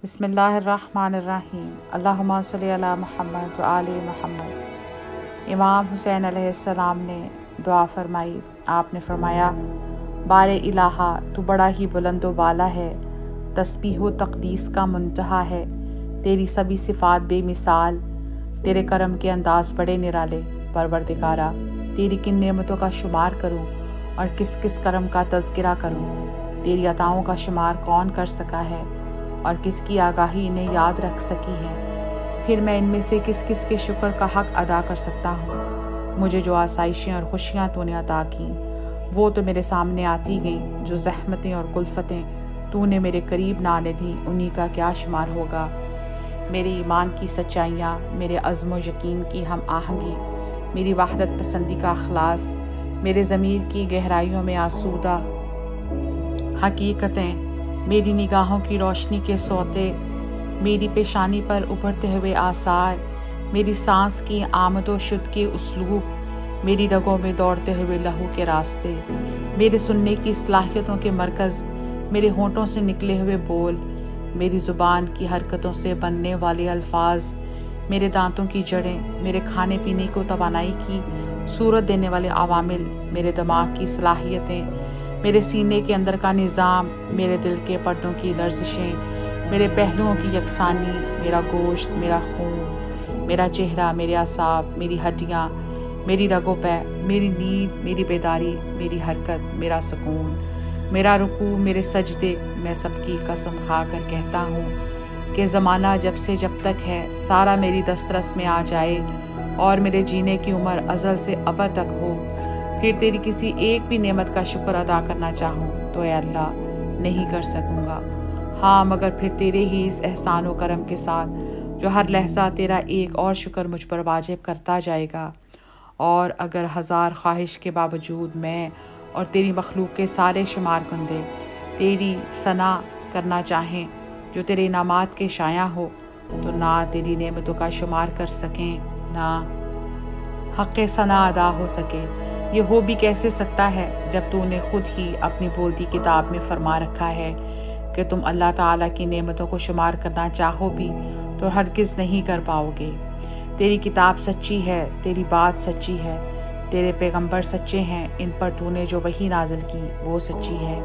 بسم اللہ الرحمن الرحیم۔ اللہم صلی علی محمد و آل محمد۔ امام حسین علیہ السلام نے دعا فرمائی۔ آپ نے فرمایا، بار الہا تو بڑا ہی بلند و بالا ہے، تسبیح و تقدیس کا منتہا ہے، تیری سبھی صفات بے مثال، تیرے کرم کے انداز بڑے نرالے۔ پروردگارا، تیری کن نعمتوں کا شمار کروں اور کس کس کرم کا تذکرہ کروں؟ تیری عطاؤں کا شمار کون کر سکا ہے اور کس کی آگاہی انہیں یاد رکھ سکی ہے؟ پھر میں ان میں سے کس کس کے شکر کا حق ادا کر سکتا ہوں؟ مجھے جو آسائشیں اور خوشیاں تو نے عطا کیں وہ تو میرے سامنے آتی گئیں، جو زحمتیں اور کلفتیں تو نے میرے قریب نہ آنے دیں انہی کا کیا شمار ہوگا؟ میرے ایمان کی سچائیاں، میرے عزم و یقین کی ہم آہنگی، میری وحدت پسندی کا اخلاص، میرے ضمیر کی گہرائیوں میں آسودہ حقیقتیں، میری نگاہوں کی روشنی کے سوتے، میری پیشانی پر ابھرتے ہوئے آثار، میری سانس کی آمد و شد کے اسلوب، میری رگوں میں دوڑتے ہوئے لہو کے راستے، میرے سننے کی صلاحیتوں کے مرکز، میرے ہونٹوں سے نکلے ہوئے بول، میری زبان کی حرکتوں سے بننے والے الفاظ، میرے دانتوں کی جڑیں، میرے کھانے پینے کو توانائی کی صورت دینے والے عوامل، میرے دماغ کی صلاحیتیں، میرے سینے کے اندر کا نظام، میرے دل کے پردوں کی لرزشیں، میرے پہلوؤں کی یکسانی، میرا گوشت، میرا خون، میرا چہرہ، میرے اعصاب، میری ہڈیاں، میری رگ و پے، میری نیند، میری بیداری، میری حرکت، میرا سکون، میرا رکوع، میرے سجدے، میں سب کی قسم کھا کر کہتا ہوں کہ زمانہ جب سے جب تک ہے سارا میری دسترس میں آ جائے اور میرے جینے کی عمر ازل سے ابد تک ہو، پھر تیری کسی ایک بھی نعمت کا شکر ادا کرنا چاہوں تو اے اللہ نہیں کر سکوں گا۔ ہاں، مگر پھر تیرے ہی اس احسان و کرم کے ساتھ جو ہر لحظہ تیرا ایک اور شکر مجھ پر واجب کرتا جائے گا، اور اگر ہزار خواہش کے باوجود میں اور تیری مخلوق کے سارے شمار کنندے تیری ثنا کرنا چاہیں جو تیرے انعامات کے شایع ہو، تو نہ تیری نعمتوں کا شمار کر سکیں، نہ حق ثنا ادا ہو سکے۔ یہ ہو بھی کیسے سکتا ہے جب تو نے خود ہی اپنی بولتی کتاب میں فرما رکھا ہے کہ تم اللہ تعالیٰ کی نعمتوں کو شمار کرنا چاہو بھی تو ہرگز نہیں کر پاؤ گے۔ تیری کتاب سچی ہے، تیری بات سچی ہے، تیرے پیغمبر سچے ہیں، ان پر تو نے جو وحی نازل کی وہ سچی ہے،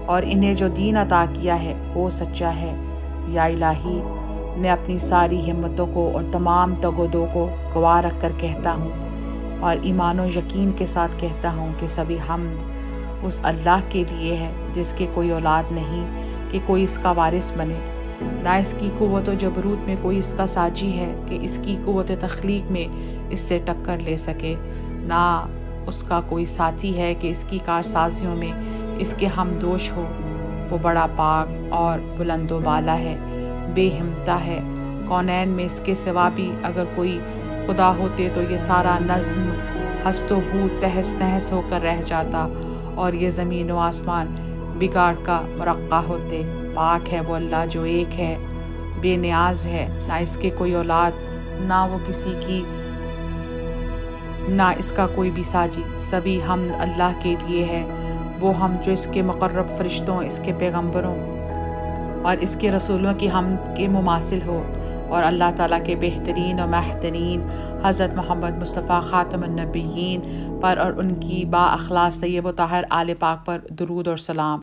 اور انہیں جو دین عطا کیا ہے وہ سچا ہے۔ یا الہی، میں اپنی ساری ہمتوں کو اور تمام تگ و دو کو گواہ رکھ کر کہتا ہوں اور ایمان و یقین کے ساتھ کہتا ہوں کہ سبھی حمد اس اللہ کے لیے ہے جس کے کوئی اولاد نہیں کہ کوئی اس کا وارث بنے، نہ اس کی قوت و جبروت میں کوئی اس کا ساجی ہے کہ اس کی قوت تخلیق میں اس سے ٹکر لے سکے، نہ اس کا کوئی ساتھی ہے کہ اس کی کارسازیوں میں اس کے ہمدوش ہو۔ وہ بڑا پاک اور بلند و بالا ہے، بے ہمتا ہے۔ کونین میں اس کے سوا بھی اگر کوئی خدا ہوتے تو یہ سارا نظم ہست و بود تہس نہس ہو کر رہ جاتا اور یہ زمین و آسمان بگاڑ کا مرقع ہوتے۔ پاک ہے وہ اللہ جو ایک ہے، بے نیاز ہے، نہ اس کے کوئی اولاد، نہ وہ کسی کی، نہ اس کا کوئی بھی ساجی۔ سبھی حمد اللہ کے لیے ہے، وہ ہم جو اس کے مقرب فرشتوں، اس کے پیغمبروں اور اس کے رسولوں کی حمد کے مماثل ہو، اور اللہ تعالیٰ کے بہترین و محترین حضرت محمد مصطفیٰ خاتم النبیین پر اور ان کی با اخلاص طیب و طاہر آل پاک پر درود اور سلام۔